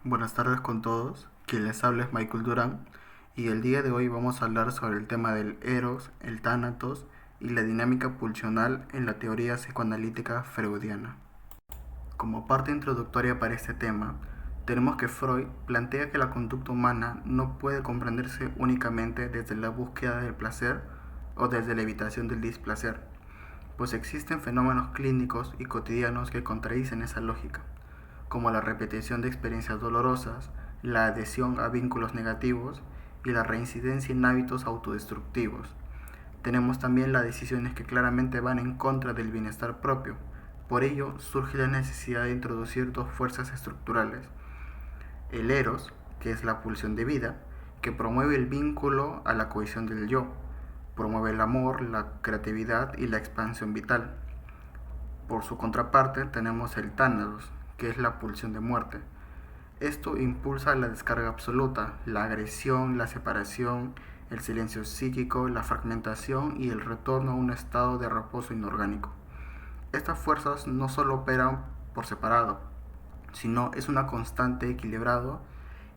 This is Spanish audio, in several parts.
Buenas tardes con todos, quien les habla es Michael Durán y el día de hoy vamos a hablar sobre el tema del eros, el tánatos y la dinámica pulsional en la teoría psicoanalítica freudiana. Como parte introductoria para este tema, tenemos que Freud plantea que la conducta humana no puede comprenderse únicamente desde la búsqueda del placer o desde la evitación del displacer, pues existen fenómenos clínicos y cotidianos que contradicen esa lógica, como la repetición de experiencias dolorosas, la adhesión a vínculos negativos y la reincidencia en hábitos autodestructivos. Tenemos también las decisiones que claramente van en contra del bienestar propio. Por ello surge la necesidad de introducir dos fuerzas estructurales: el eros, que es la pulsión de vida, que promueve el vínculo a la cohesión del yo, promueve el amor, la creatividad y la expansión vital. Por su contraparte tenemos el tánatos, que es la pulsión de muerte. Esto impulsa la descarga absoluta, la agresión, la separación, el silencio psíquico, la fragmentación y el retorno a un estado de reposo inorgánico. Estas fuerzas no solo operan por separado, sino es una constante equilibrado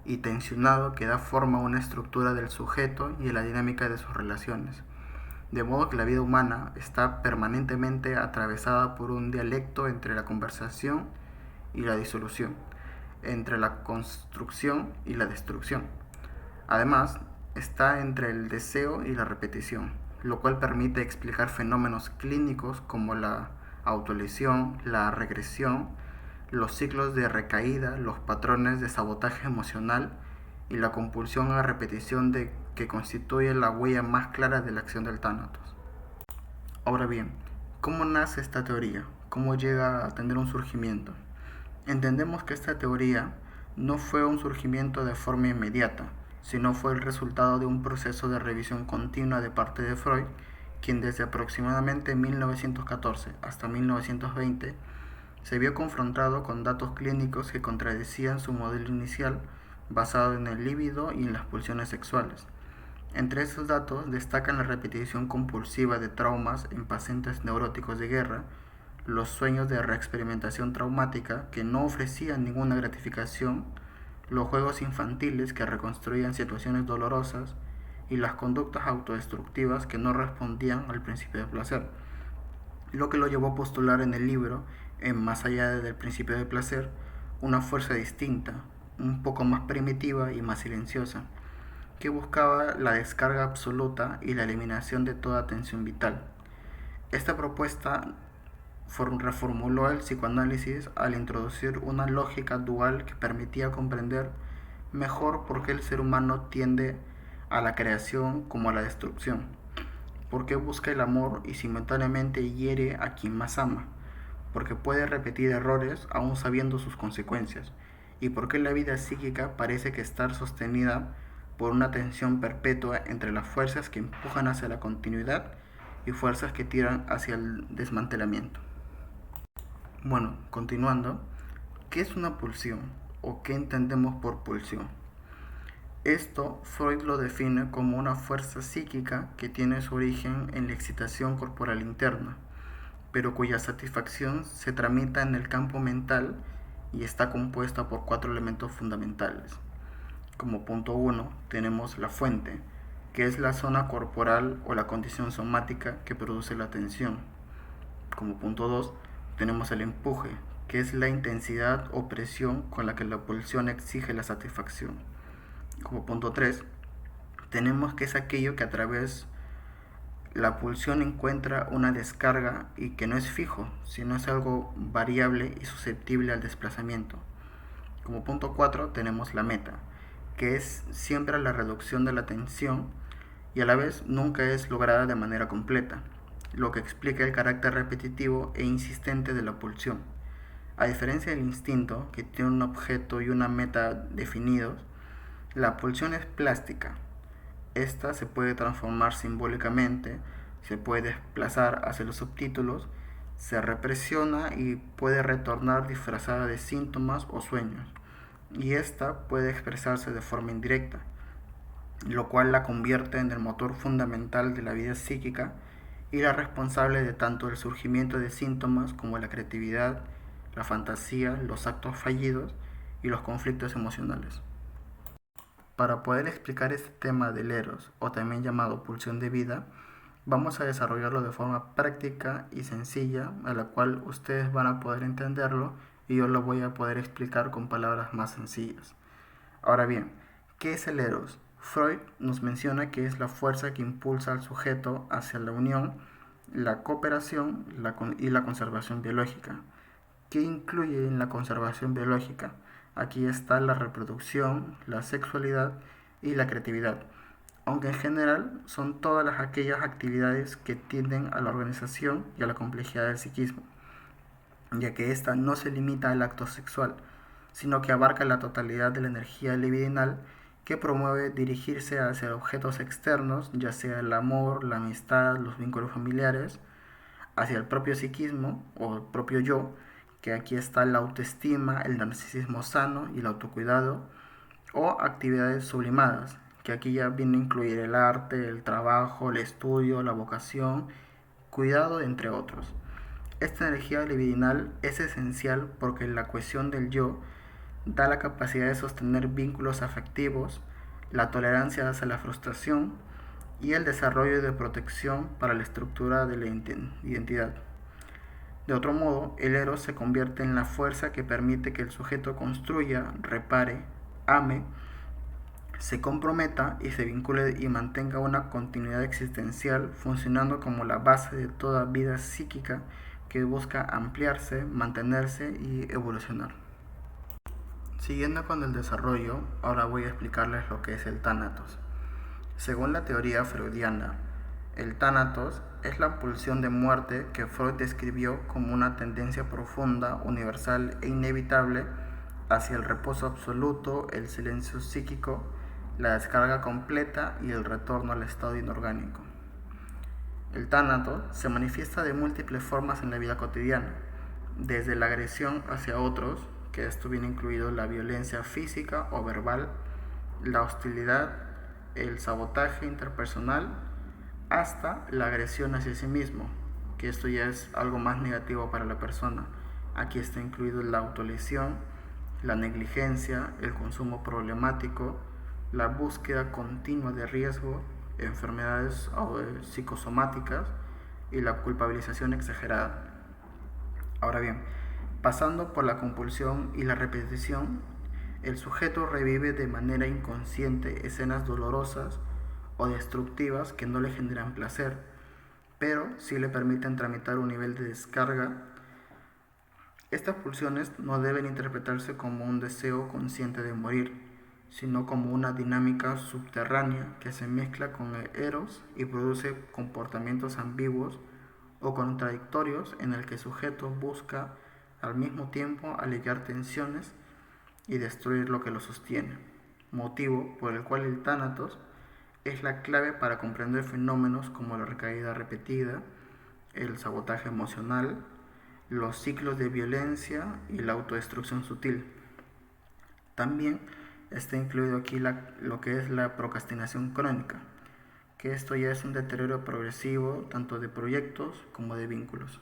y tensionado que da forma a una estructura del sujeto y a la dinámica de sus relaciones. De modo que la vida humana está permanentemente atravesada por un dialecto entre la conversación y la disolución, entre la construcción y la destrucción. Además, está entre el deseo y la repetición, lo cual permite explicar fenómenos clínicos como la autolesión, la regresión, los ciclos de recaída, los patrones de sabotaje emocional y la compulsión a repetición que constituye la huella más clara de la acción del tánatos. Ahora bien, ¿cómo nace esta teoría? ¿Cómo llega a tener un surgimiento? Entendemos que esta teoría no fue un surgimiento de forma inmediata, sino fue el resultado de un proceso de revisión continua de parte de Freud, quien desde aproximadamente 1914 hasta 1920 se vio confrontado con datos clínicos que contradecían su modelo inicial basado en el líbido y en las pulsiones sexuales. Entre esos datos destacan la repetición compulsiva de traumas en pacientes neuróticos de guerra, los sueños de reexperimentación traumática que no ofrecían ninguna gratificación, los juegos infantiles que reconstruían situaciones dolorosas y las conductas autodestructivas que no respondían al principio de placer, lo que lo llevó a postular en el libro, en Más allá del principio de placer, una fuerza distinta, un poco más primitiva y más silenciosa, que buscaba la descarga absoluta y la eliminación de toda tensión vital. Esta propuesta reformuló el psicoanálisis al introducir una lógica dual que permitía comprender mejor por qué el ser humano tiende a la creación como a la destrucción, por qué busca el amor y simultáneamente hiere a quien más ama, porque puede repetir errores aún sabiendo sus consecuencias, y por qué la vida psíquica parece que estar sostenida por una tensión perpetua entre las fuerzas que empujan hacia la continuidad y fuerzas que tiran hacia el desmantelamiento. Bueno, continuando, ¿qué es una pulsión o qué entendemos por pulsión? Esto Freud lo define como una fuerza psíquica que tiene su origen en la excitación corporal interna, pero cuya satisfacción se tramita en el campo mental y está compuesta por cuatro elementos fundamentales. Como punto 1 tenemos la fuente, que es la zona corporal o la condición somática que produce la tensión. Como punto 2 tenemos el empuje, que es la intensidad o presión con la que la pulsión exige la satisfacción. Como punto 3 tenemos que es aquello que a través la pulsión encuentra una descarga y que no es fijo, sino es algo variable y susceptible al desplazamiento. Como punto 4 tenemos la meta, que es siempre la reducción de la tensión y a la vez nunca es lograda de manera completa, lo que explica el carácter repetitivo e insistente de la pulsión. A diferencia del instinto, que tiene un objeto y una meta definidos, la pulsión es plástica. Esta se puede transformar simbólicamente, se puede desplazar hacia los subtítulos, se represiona y puede retornar disfrazada de síntomas o sueños. Y esta puede expresarse de forma indirecta, lo cual la convierte en el motor fundamental de la vida psíquica y la responsable de tanto el surgimiento de síntomas como la creatividad, la fantasía, los actos fallidos y los conflictos emocionales. Para poder explicar este tema del eros, o también llamado pulsión de vida, vamos a desarrollarlo de forma práctica y sencilla, a la cual ustedes van a poder entenderlo y yo lo voy a poder explicar con palabras más sencillas. Ahora bien, ¿qué es el eros? Freud nos menciona que es la fuerza que impulsa al sujeto hacia la unión, la cooperación y la conservación biológica. ¿Qué incluye en la conservación biológica? Aquí está la reproducción, la sexualidad y la creatividad, aunque en general son todas aquellas actividades que tienden a la organización y a la complejidad del psiquismo, ya que ésta no se limita al acto sexual, sino que abarca la totalidad de la energía libidinal que promueve dirigirse hacia objetos externos, ya sea el amor, la amistad, los vínculos familiares, hacia el propio psiquismo o el propio yo, que aquí está la autoestima, el narcisismo sano y el autocuidado, o actividades sublimadas, que aquí ya viene a incluir el arte, el trabajo, el estudio, la vocación, cuidado, entre otros. Esta energía libidinal es esencial porque la cohesión del yo da la capacidad de sostener vínculos afectivos, la tolerancia hacia la frustración y el desarrollo de protección para la estructura de la identidad. De otro modo, el eros se convierte en la fuerza que permite que el sujeto construya, repare, ame, se comprometa y se vincule y mantenga una continuidad existencial, funcionando como la base de toda vida psíquica que busca ampliarse, mantenerse y evolucionar. Siguiendo con el desarrollo, ahora voy a explicarles lo que es el tánatos. Según la teoría freudiana, el tánatos es la pulsión de muerte que Freud describió como una tendencia profunda, universal e inevitable hacia el reposo absoluto, el silencio psíquico, la descarga completa y el retorno al estado inorgánico. El tánatos se manifiesta de múltiples formas en la vida cotidiana, desde la agresión hacia otros, que esto viene incluido la violencia física o verbal, la hostilidad, el sabotaje interpersonal, hasta la agresión hacia sí mismo, que esto ya es algo más negativo para la persona. Aquí está incluido la autolesión, la negligencia, el consumo problemático, la búsqueda continua de riesgo, enfermedades psicosomáticas y la culpabilización exagerada. Ahora bien, pasando por la compulsión y la repetición, el sujeto revive de manera inconsciente escenas dolorosas o destructivas que no le generan placer, pero sí le permiten tramitar un nivel de descarga. Estas pulsiones no deben interpretarse como un deseo consciente de morir, sino como una dinámica subterránea que se mezcla con el eros y produce comportamientos ambiguos o contradictorios en el que el sujeto busca al mismo tiempo aliviar tensiones y destruir lo que lo sostiene, motivo por el cual el tánatos es la clave para comprender fenómenos como la recaída repetida, el sabotaje emocional, los ciclos de violencia y la autodestrucción sutil. También está incluido aquí lo que es la procrastinación crónica, que esto ya es un deterioro progresivo tanto de proyectos como de vínculos.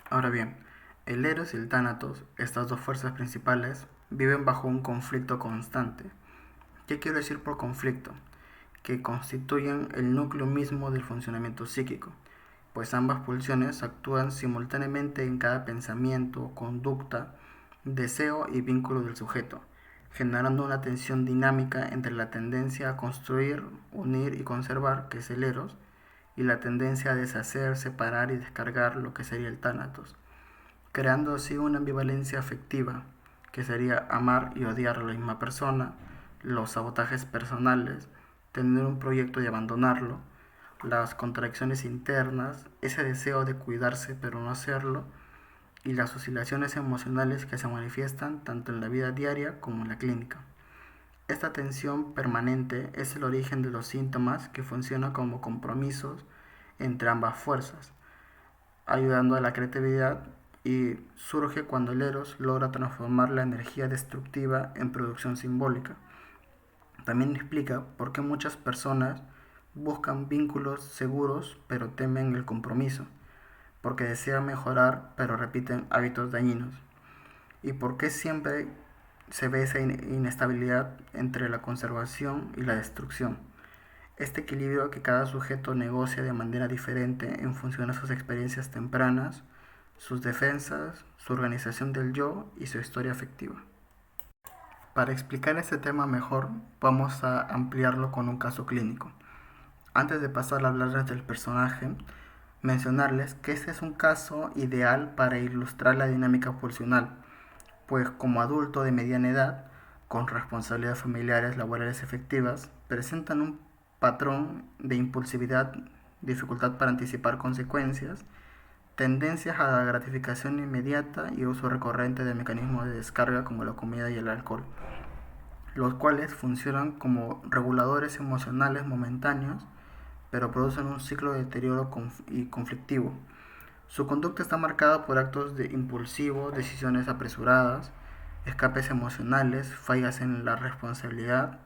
Ahora bien, el eros y el tánatos, estas dos fuerzas principales, viven bajo un conflicto constante. ¿Qué quiero decir por conflicto? Que constituyen el núcleo mismo del funcionamiento psíquico, pues ambas pulsiones actúan simultáneamente en cada pensamiento, conducta, deseo y vínculo del sujeto, generando una tensión dinámica entre la tendencia a construir, unir y conservar, que es el eros, y la tendencia a deshacer, separar y descargar, lo que sería el tánatos, creando así una ambivalencia afectiva, que sería amar y odiar a la misma persona, los sabotajes personales, tener un proyecto y abandonarlo, las contradicciones internas, ese deseo de cuidarse pero no hacerlo, y las oscilaciones emocionales que se manifiestan tanto en la vida diaria como en la clínica. Esta tensión permanente es el origen de los síntomas que funcionan como compromisos entre ambas fuerzas, ayudando a la creatividad, y surge cuando el eros logra transformar la energía destructiva en producción simbólica. También explica por qué muchas personas buscan vínculos seguros pero temen el compromiso, porque desean mejorar pero repiten hábitos dañinos, y por qué siempre se ve esa inestabilidad entre la conservación y la destrucción. Este equilibrio que cada sujeto negocia de manera diferente en función de sus experiencias tempranas, sus defensas, su organización del yo y su historia afectiva. Para explicar este tema mejor, vamos a ampliarlo con un caso clínico. Antes de pasar a hablarles del personaje, mencionarles que este es un caso ideal para ilustrar la dinámica pulsional, pues como adulto de mediana edad, con responsabilidades familiares laborales efectivas, presentan un patrón de impulsividad, dificultad para anticipar consecuencias, tendencias a la gratificación inmediata y uso recurrente de mecanismos de descarga como la comida y el alcohol, los cuales funcionan como reguladores emocionales momentáneos, pero producen un ciclo de deterioro y conflictivo. Su conducta está marcada por actos impulsivos, decisiones apresuradas, escapes emocionales, fallas en la responsabilidad,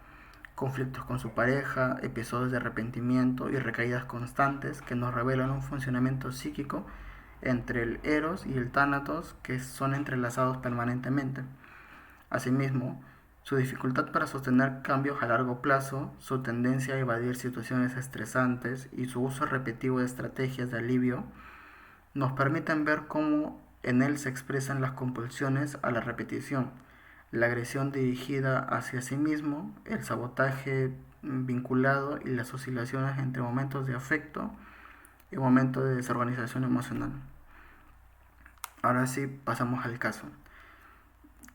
conflictos con su pareja, episodios de arrepentimiento y recaídas constantes que nos revelan un funcionamiento psíquico entre el eros y el tánatos que son entrelazados permanentemente. Asimismo, su dificultad para sostener cambios a largo plazo, su tendencia a evadir situaciones estresantes y su uso repetitivo de estrategias de alivio nos permiten ver cómo en él se expresan las compulsiones a la repetición, la agresión dirigida hacia sí mismo, el sabotaje vinculado y las oscilaciones entre momentos de afecto y momentos de desorganización emocional. Ahora sí, pasamos al caso.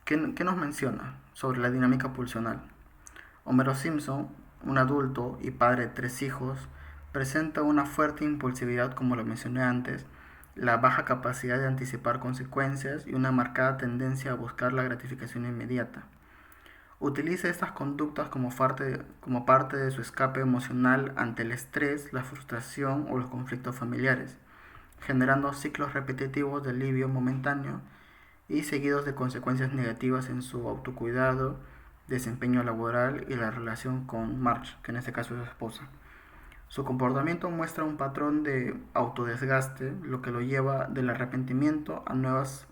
¿Qué nos menciona sobre la dinámica pulsional? Homero Simpson, un adulto y padre de 3 hijos, presenta una fuerte impulsividad, como lo mencioné antes, la baja capacidad de anticipar consecuencias y una marcada tendencia a buscar la gratificación inmediata. Utiliza estas conductas como parte de su escape emocional ante el estrés, la frustración o los conflictos familiares, generando ciclos repetitivos de alivio momentáneo y seguidos de consecuencias negativas en su autocuidado, desempeño laboral y la relación con Marge, que en este caso es su esposa. Su comportamiento muestra un patrón de autodesgaste, lo que lo lleva del arrepentimiento a nuevas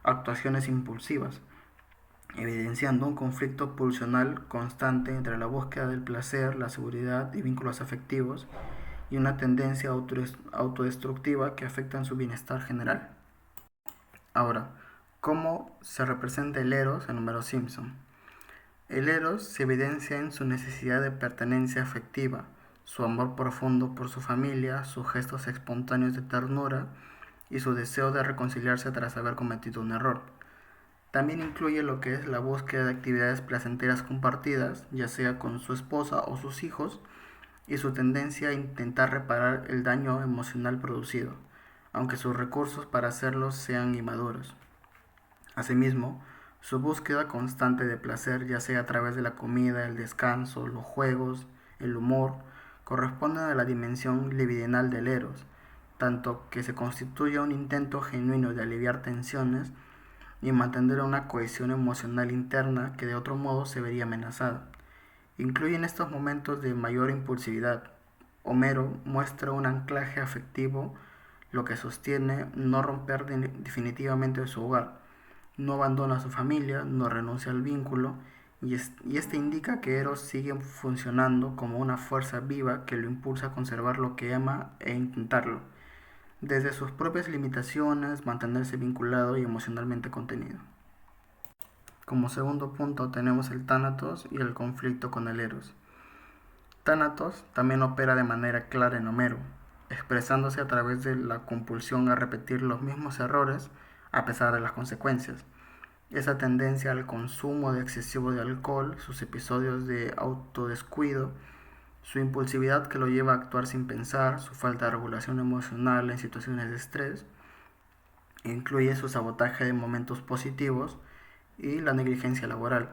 actuaciones impulsivas, evidenciando un conflicto pulsional constante entre la búsqueda del placer, la seguridad y vínculos afectivos, y una tendencia autodestructiva que afecta en su bienestar general. Ahora, ¿cómo se representa el eros en Homero Simpson? El eros se evidencia en su necesidad de pertenencia afectiva, su amor profundo por su familia, sus gestos espontáneos de ternura y su deseo de reconciliarse tras haber cometido un error. También incluye lo que es la búsqueda de actividades placenteras compartidas, ya sea con su esposa o sus hijos, y su tendencia a intentar reparar el daño emocional producido, aunque sus recursos para hacerlo sean inmaduros. Asimismo, su búsqueda constante de placer, ya sea a través de la comida, el descanso, los juegos, el humor, corresponden a la dimensión libidinal del eros, tanto que se constituye un intento genuino de aliviar tensiones y mantener una cohesión emocional interna que de otro modo se vería amenazada. Incluyen estos momentos de mayor impulsividad. Homero muestra un anclaje afectivo, lo que sostiene no romper definitivamente su hogar. No abandona a su familia, no renuncia al vínculo, y este indica que Eros sigue funcionando como una fuerza viva que lo impulsa a conservar lo que ama e intentarlo, desde sus propias limitaciones, mantenerse vinculado y emocionalmente contenido. Como segundo punto tenemos el Tánatos y el conflicto con el Eros. Tánatos también opera de manera clara en Homero, expresándose a través de la compulsión a repetir los mismos errores a pesar de las consecuencias. Esa tendencia al consumo de excesivo de alcohol, sus episodios de autodescuido, su impulsividad que lo lleva a actuar sin pensar, su falta de regulación emocional en situaciones de estrés, incluye su sabotaje de momentos positivos y la negligencia laboral.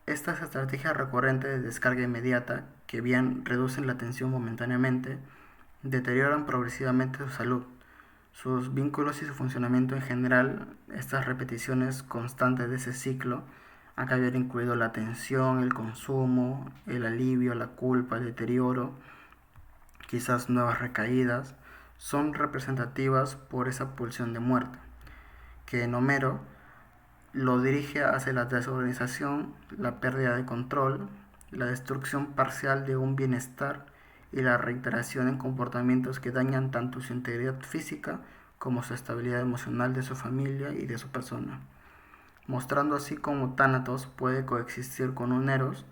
Estas estrategias recurrentes de descarga inmediata, que bien reducen la tensión momentáneamente, deterioran progresivamente su salud, sus vínculos y su funcionamiento en general. Estas repeticiones constantes de ese ciclo, a que haber incluido la tensión, el consumo, el alivio, la culpa, el deterioro, quizás nuevas recaídas, son representativas por esa pulsión de muerte, que en Homero lo dirige hacia la desorganización, la pérdida de control, la destrucción parcial de un bienestar y la reiteración en comportamientos que dañan tanto su integridad física como su estabilidad emocional de su familia y de su persona, mostrando así cómo Thanatos puede coexistir con un Eros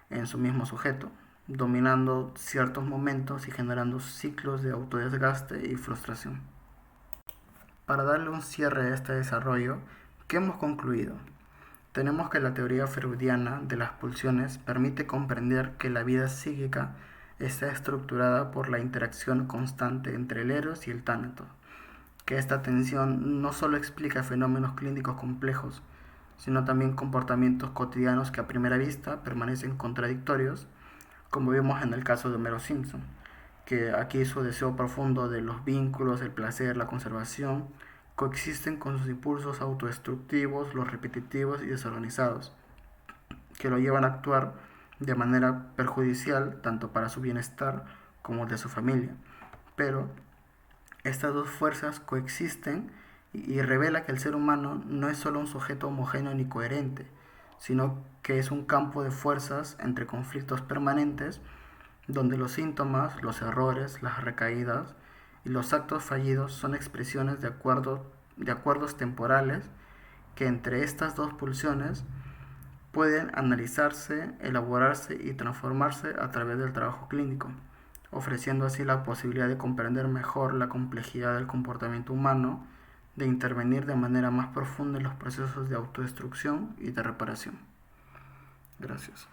en su mismo sujeto, dominando ciertos momentos y generando ciclos de autodesgaste y frustración. Para darle un cierre a este desarrollo, ¿qué hemos concluido? Tenemos que la teoría freudiana de las pulsiones permite comprender que la vida psíquica está estructurada por la interacción constante entre el eros y el tánatos, que esta tensión no solo explica fenómenos clínicos complejos, sino también comportamientos cotidianos que a primera vista permanecen contradictorios, como vimos en el caso de Homero Simpson, que aquí su deseo profundo de los vínculos, el placer, la conservación, coexisten con sus impulsos autodestructivos, los repetitivos y desorganizados, que lo llevan a actuar de manera perjudicial tanto para su bienestar como de su familia. Pero estas dos fuerzas coexisten y revela que el ser humano no es solo un sujeto homogéneo ni coherente, sino que es un campo de fuerzas entre conflictos permanentes donde los síntomas, los errores, las recaídas y los actos fallidos son expresiones de acuerdos temporales que entre estas dos pulsiones pueden analizarse, elaborarse y transformarse a través del trabajo clínico, ofreciendo así la posibilidad de comprender mejor la complejidad del comportamiento humano, de intervenir de manera más profunda en los procesos de autodestrucción y de reparación. Gracias.